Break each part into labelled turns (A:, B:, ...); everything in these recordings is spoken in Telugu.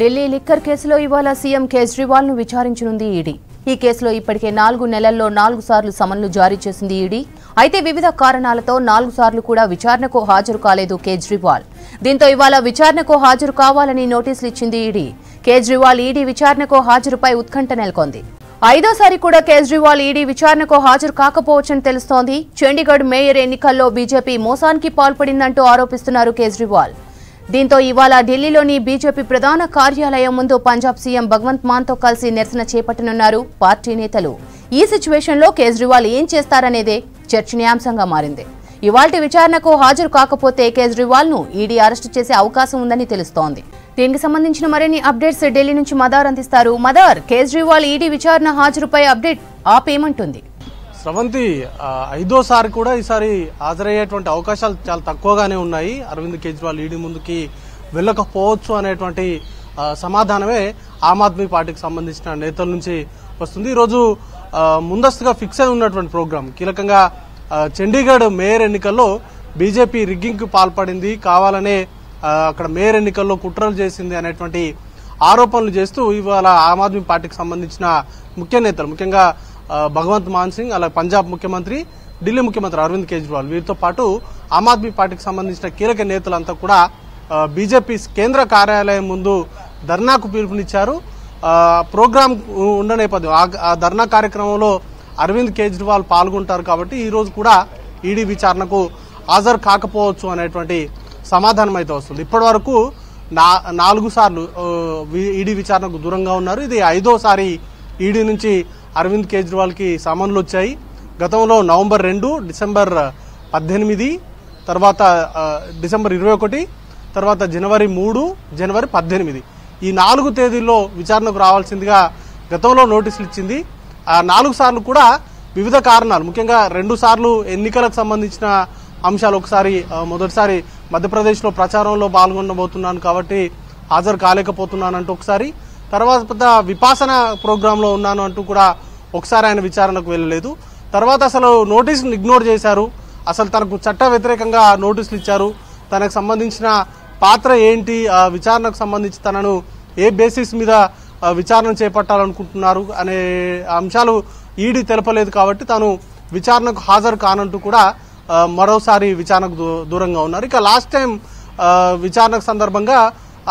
A: ఢిల్లీ లిక్కర్ కేసులో ఇవాళ సీఎం కేజ్రీవాల్ ను విచారించనుంది ఈడీ. ఈ కేసులో ఇప్పటికే 4 నెలల్లో 4 సార్లు సమన్లు జారీ చేసింది ఈడీ. అయితే వివిధ కారణాలతో 4 సార్లు కూడా విచారణకు హాజరు కాలేదు కేజ్రీవాల్. దీంతో ఇవాళ విచారణకు హాజరు కావాలని నోటీసులు ఇచ్చింది ఈడీ. కేజ్రీవాల్ ఈడీ విచారణకు హాజరుపై ఉత్కంఠ నెలకొంది. 5వ సారి కూడా కేజ్రీవాల్ ఈడీ విచారణకు హాజరు కాకపోవచ్చని తెలుస్తోంది. చండీగఢ్ మేయర్ ఎన్నికల్లో బీజేపీ మోసానికి పాల్పడిందంటూ ఆరోపిస్తున్నారు కేజ్రీవాల్. దీంతో ఇవాళ ఢిల్లీలోని బీజేపీ ప్రధాన కార్యాలయం ముందు పంజాబ్ సీఎం భగవంత్ మాన్తో కలిసి నిరసన చేపట్టనున్నారు పార్టీ నేతలు. ఈ సిచ్యువేషన్లో కేజ్రీవాల్ ఏం చేస్తారనేదే చర్చనీయాంశంగా మారింది. ఇవాల్టి విచారణకు హాజరు కాకపోతే కేజ్రీవాల్ ను ఈడీ అరెస్టు చేసే అవకాశం ఉందని తెలుస్తోంది. దీనికి సంబంధించిన మరిన్ని అప్డేట్స్ ఢిల్లీ నుంచి మదార్ అందిస్తారు. మదార్, కేజ్రీవాల్ ఈడీ విచారణ హాజరుపై అప్డేట్ ఏమంటుంది?
B: స్రవంతి, 5వ సారి కూడా ఈసారి హాజరయ్యేటువంటి అవకాశాలు చాలా తక్కువగానే ఉన్నాయి. అరవింద్ కేజ్రీవాల్ ఈడీ ముందుకి వెళ్ళకపోవచ్చు అనేటువంటి సమాధానమే ఆమ్ ఆద్మీ పార్టీకి సంబంధించిన నేతల నుంచి వస్తుంది. ఈరోజు ముందస్తుగా ఫిక్స్ అయి ఉన్నటువంటి ప్రోగ్రాం కీలకంగా చండీగఢ్ మేయర్ ఎన్నికల్లో బీజేపీ రిగ్గింగ్ కు పాల్పడింది, కావాలనే అక్కడ మేయర్ ఎన్నికల్లో కుట్రలు చేసింది అనేటువంటి ఆరోపణలు చేస్తూ ఇవాళ ఆమ్ ఆద్మీ పార్టీకి సంబంధించిన ముఖ్య నేతలు, ముఖ్యంగా భగవంత్ మాన్ సింగ్, అలాగే పంజాబ్ ముఖ్యమంత్రి, ఢిల్లీ ముఖ్యమంత్రి అరవింద్ కేజ్రీవాల్, వీరితో పాటు ఆమ్ ఆద్మీ పార్టీకి సంబంధించిన కీలక నేతలంతా కూడా బీజేపీ కేంద్ర కార్యాలయం ముందు ధర్నాకు పిలుపునిచ్చారు. ప్రోగ్రాం ఉన్న నేపథ్యం ఆ ధర్నా కార్యక్రమంలో అరవింద్ కేజ్రీవాల్ పాల్గొంటారు కాబట్టి ఈ రోజు కూడా ఈడీ విచారణకు హాజరు కాకపోవచ్చు అనేటువంటి సమాధానం అయితే వస్తుంది. ఇప్పటి వరకు 4 సార్లు ఈడీ విచారణకు దూరంగా ఉన్నారు. ఇది 5వ సారి ఈడీ నుంచి అరవింద్ కేజ్రీవాల్ కి సమన్లు వచ్చాయి. గతంలో నవంబర్ 2, డిసెంబర్ 18, తర్వాత డిసెంబర్ 21, తర్వాత జనవరి 3, జనవరి 18 ఈ 4 తేదీల్లో విచారణకు రావాల్సిందిగా గతంలో నోటీసులు ఇచ్చింది. ఆ 4 సార్లు కూడా వివిధ కారణాలు, ముఖ్యంగా 2 సార్లు ఎన్నికలకు సంబంధించిన అంశాలు. ఒకసారి మొదటిసారి మధ్యప్రదేశ్లో ప్రచారంలో పాల్గొనబోతున్నాను కాబట్టి హాజరు కాలేకపోతున్నానంటూ ఒకసారి, తర్వాత విపాసన ప్రోగ్రాంలో ఉన్నాను అంటూ కూడా ఒకసారి ఆయన విచారణకు వెళ్ళలేదు. తర్వాత అసలు నోటీసులు ఇగ్నోర్ చేశారు, అసలు తనకు చట్ట వ్యతిరేకంగా నోటీసులు ఇచ్చారు, తనకు సంబంధించిన పాత్ర ఏంటి, విచారణకు సంబంధించి తనను ఏ బేసిస్ మీద విచారణ చేపట్టాలనుకుంటున్నారు అనే అంశాలు ఈడీ తెలపలేదు కాబట్టి తాను విచారణకు హాజరు కానంటూ కూడా మరోసారి విచారణకు దూరంగా ఉన్నారు. ఇక లాస్ట్ టైం విచారణకు సందర్భంగా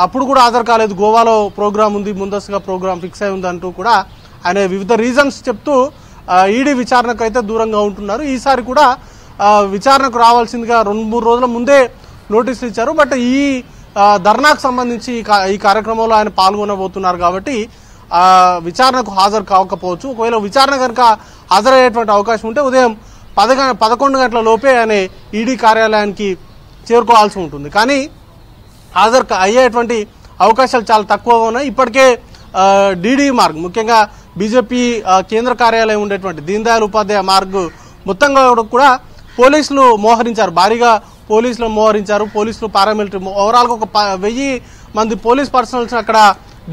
B: అప్పుడు కూడా హాజరు కాలేదు. గోవాలో ప్రోగ్రాం ఉంది, ముందస్తుగా ప్రోగ్రాం ఫిక్స్ అయి ఉంది అంటూ కూడా ఆయన వివిధ రీజన్స్ చెప్తూ ఈడీ విచారణకు అయితే దూరంగా ఉంటున్నారు. ఈసారి కూడా విచారణకు రావాల్సిందిగా 2-3 రోజుల ముందే నోటీసులు ఇచ్చారు. బట్ ఈ ధర్నాకు సంబంధించి ఈ కార్యక్రమంలో ఆయన పాల్గొనబోతున్నారు కాబట్టి విచారణకు హాజరు కాకపోవచ్చు. ఒకవేళ విచారణ కనుక హాజరయ్యేటువంటి అవకాశం ఉంటే ఉదయం 11 గంటల లోపే ఆయన ఈడీ కార్యాలయానికి చేరుకోవాల్సి ఉంటుంది. కానీ హాజరు అయ్యేటువంటి అవకాశాలు చాలా తక్కువగా ఉన్నాయి. ఇప్పటికే డీడీ మార్గ్, ముఖ్యంగా బీజేపీ కేంద్ర కార్యాలయం ఉండేటువంటి దీన్ దయాళ్ ఉపాధ్యాయ మార్గ్ మొత్తంగా కూడా పోలీసులు మోహరించారు, భారీగా పోలీసులు మోహరించారు. పోలీసులు, పారామిలిటరీ, ఓవరాల్గా ఒక 1000 మంది పోలీస్ పర్సనల్స్ అక్కడ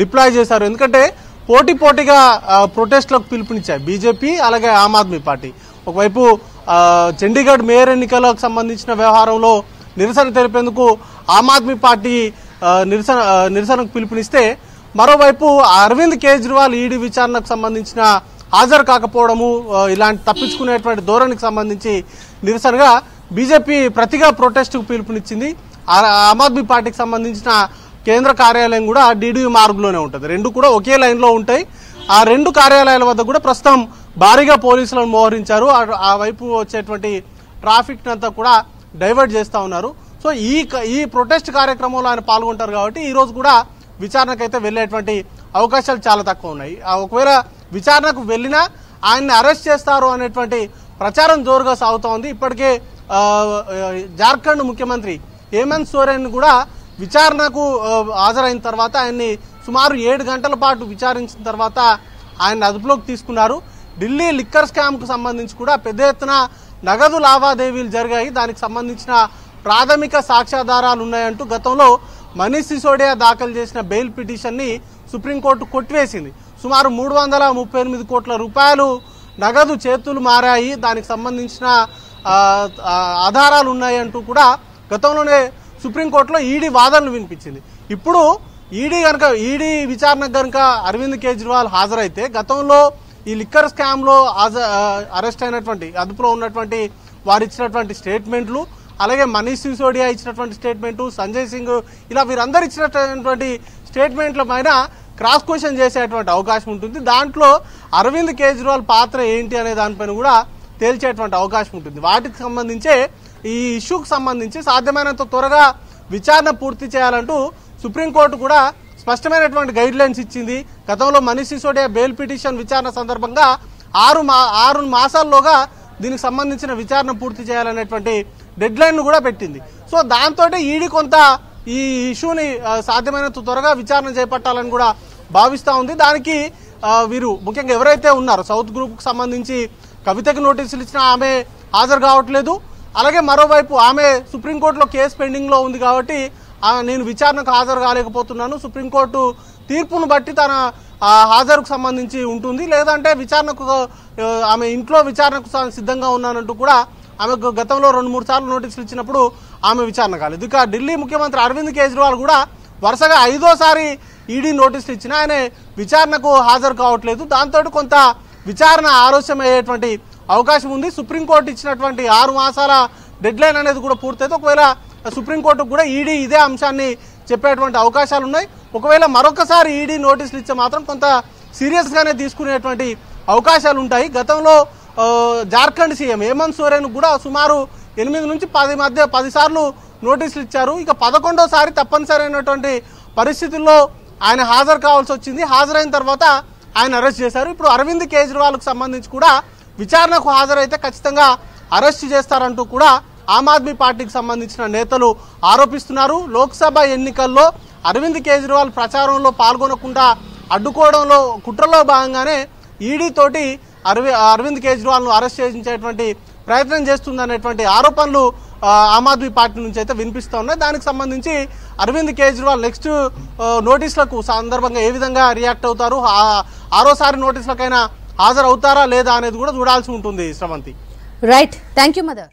B: డిప్లాయ్ చేశారు. ఎందుకంటే పోటీగా ప్రొటెస్ట్లకు పిలుపునిచ్చాయి బీజేపీ అలాగే ఆమ్ ఆద్మీ పార్టీ. ఒకవైపు చండీగఢ్ మేయర్ ఎన్నికలకు సంబంధించిన వ్యవహారంలో నిరసన తెలిపేందుకు ఆమ్ ఆద్మీ పార్టీ నిరసనకు పిలుపునిస్తే, మరోవైపు అరవింద్ కేజ్రీవాల్ ఈడీ విచారణకు సంబంధించిన హాజరు కాకపోవడము, ఇలాంటి తప్పించుకునేటువంటి ధోరణికి సంబంధించి నిరసనగా బీజేపీ ప్రతిగా ప్రొటెస్ట్కు పిలుపునిచ్చింది. ఆమ్ ఆద్మీ పార్టీకి సంబంధించిన కేంద్ర కార్యాలయం కూడా డీడీ మార్గ్లోనే ఉంటుంది. 2 కూడా ఒకే లైన్లో ఉంటాయి. ఆ 2 కార్యాలయాల వద్ద కూడా ప్రస్తుతం భారీగా పోలీసులను మోహరించారు. ఆ వైపు వచ్చేటువంటి ట్రాఫిక్ అంతా కూడా డైవర్ట్ చేస్తూ ఉన్నారు. సో ఈ ప్రొటెస్ట్ కార్యక్రమంలో ఆయన పాల్గొంటారు కాబట్టి ఈ రోజు కూడా విచారణకైతే వెళ్లేటువంటి అవకాశాలు చాలా తక్కువ ఉన్నాయి. ఒకవేళ విచారణకు వెళ్లినా ఆయన్ని అరెస్ట్ చేస్తారు అనేటువంటి ప్రచారం జోరుగా సాగుతోంది. ఇప్పటికే జార్ఖండ్ ముఖ్యమంత్రి హేమంత్ సోరెన్ కూడా విచారణకు హాజరైన తర్వాత ఆయన్ని సుమారు 7 గంటల పాటు విచారించిన తర్వాత ఆయన అదుపులోకి తీసుకున్నారు. ఢిల్లీ లిక్కర్ స్కామ్ కు సంబంధించి కూడా పెద్ద ఎత్తున నగదు లావాదేవీలు జరిగాయి, దానికి సంబంధించిన ప్రాథమిక సాక్ష్యాధారాలు ఉన్నాయంటూ గతంలో మనీష్ సిసోడియా దాఖలు చేసిన బెయిల్ పిటిషన్ ని సుప్రీంకోర్టు కొట్టివేసింది. సుమారు 338 కోట్ల రూపాయలు నగదు చేతులు మారాయి, దానికి సంబంధించిన ఆధారాలు ఉన్నాయంటూ కూడా గతంలోనే సుప్రీంకోర్టులో ఈడీ వాదనలు వినిపించింది. ఇప్పుడు ఈడీ విచారణకు కనుక అరవింద్ కేజ్రీవాల్ హాజరైతే గతంలో ఈ లిక్కర్ స్కామ్ లో అరెస్ట్ అయినటువంటి అదుపులో ఉన్నటువంటి వారు ఇచ్చినటువంటి స్టేట్మెంట్లు, అలాగే మనీష్ సిసోడియా ఇచ్చినటువంటి స్టేట్మెంట్, సంజయ్ సింగ్ ఇలా వీరందరూ ఇచ్చినటువంటి స్టేట్మెంట్ల పైన క్రాస్ క్వశ్చన్ చేసేటువంటి అవకాశం ఉంటుంది. దాంట్లో అరవింద్ కేజ్రీవాల్ పాత్ర ఏంటి అనే దానిపైన కూడా తేల్చేటువంటి అవకాశం ఉంటుంది. వాటికి సంబంధించే ఈ ఇష్యూకి సంబంధించి సాధ్యమైనంత త్వరగా విచారణ పూర్తి చేయాలంటూ సుప్రీంకోర్టు కూడా స్పష్టమైనటువంటి గైడ్ లైన్స్ ఇచ్చింది. గతంలో మనీష్ సిసోడియా బెయిల్ పిటిషన్ విచారణ సందర్భంగా 6 మాసాల్లోగా దీనికి సంబంధించిన విచారణ పూర్తి చేయాలనేటువంటి డెడ్ లైన్ కూడా పెట్టింది. సో దాంతో ఈడీ కొంత ఈ ఇష్యూని సాధ్యమైనంత త్వరగా విచారణ చేపట్టాలని కూడా భావిస్తూ ఉంది. దానికి వీరు ముఖ్యంగా ఎవరైతే ఉన్నారో సౌత్ గ్రూప్కు సంబంధించి కవితకు నోటీసులు ఇచ్చినా ఆమె హాజరు కావట్లేదు. అలాగే మరోవైపు ఆమె సుప్రీంకోర్టులో కేసు పెండింగ్లో ఉంది కాబట్టి నేను విచారణకు హాజరు కాలేకపోతున్నాను, సుప్రీంకోర్టు తీర్పును బట్టి తన హాజరుకు సంబంధించి ఉంటుంది, లేదంటే విచారణకు ఆమె ఇంట్లో విచారణకు సిద్ధంగా ఉన్నానంటూ కూడా ఆమెకు గతంలో 2-3 సార్లు నోటీసులు ఇచ్చినప్పుడు ఆమె విచారణ కాలేదు. ఇక ఢిల్లీ ముఖ్యమంత్రి అరవింద్ కేజ్రీవాల్ కూడా వరుసగా 5వ ఈడీ నోటీసులు ఇచ్చినా ఆయన విచారణకు హాజరు కావట్లేదు. దాంతో కొంత విచారణ ఆలస్యమయ్యేటువంటి అవకాశం ఉంది. సుప్రీంకోర్టు ఇచ్చినటువంటి 6 మాసాల డెడ్ లైన్ అనేది కూడా పూర్తయితే ఒకవేళ సుప్రీంకోర్టుకు కూడా ఈడీ ఇదే అంశాన్ని చెప్పేటువంటి అవకాశాలు ఉన్నాయి. ఒకవేళ మరొకసారి ఈడీ నోటీసులు ఇచ్చే మాత్రం కొంత సీరియస్గానే తీసుకునేటువంటి అవకాశాలు ఉంటాయి. గతంలో జార్ఖండ్ సీఎం హేమంత్ సోరెన్ కూడా సుమారు 8 నుంచి 10 సార్లు నోటీసులు ఇచ్చారు. ఇక 11వ తప్పనిసరి అయినటువంటి పరిస్థితుల్లో ఆయన హాజరు కావాల్సి వచ్చింది. హాజరైన తర్వాత ఆయన అరెస్ట్ చేశారు. ఇప్పుడు అరవింద్ కేజ్రీవాల్కు సంబంధించి కూడా విచారణకు హాజరైతే ఖచ్చితంగా అరెస్ట్ చేస్తారంటూ కూడా ఆమ్ ఆద్మీ పార్టీకి సంబంధించిన నేతలు ఆరోపిస్తున్నారు. లోక్సభ ఎన్నికల్లో అరవింద్ కేజ్రీవాల్ ప్రచారంలో పాల్గొనకుండా అడ్డుకోవడంలో కుట్రలో భాగంగానే ఈడీ తోటి అరవింద్ కేజ్రీవాల్ను అరెస్ట్ చేయించేటువంటి ప్రయత్నం చేస్తుందనేటువంటి ఆరోపణలు ఆమ్ ఆద్మీ పార్టీ నుంచి అయితే వినిపిస్తూ ఉన్నాయి. దానికి సంబంధించి అరవింద్ కేజ్రీవాల్ నెక్స్ట్ నోటీసులకు సందర్భంగా ఏ విధంగా రియాక్ట్ అవుతారు, 6వ నోటీసులకైనా హాజరవుతారా లేదా అనేది కూడా చూడాల్సి ఉంటుంది. Sravanthi.
A: Right, thank you mother.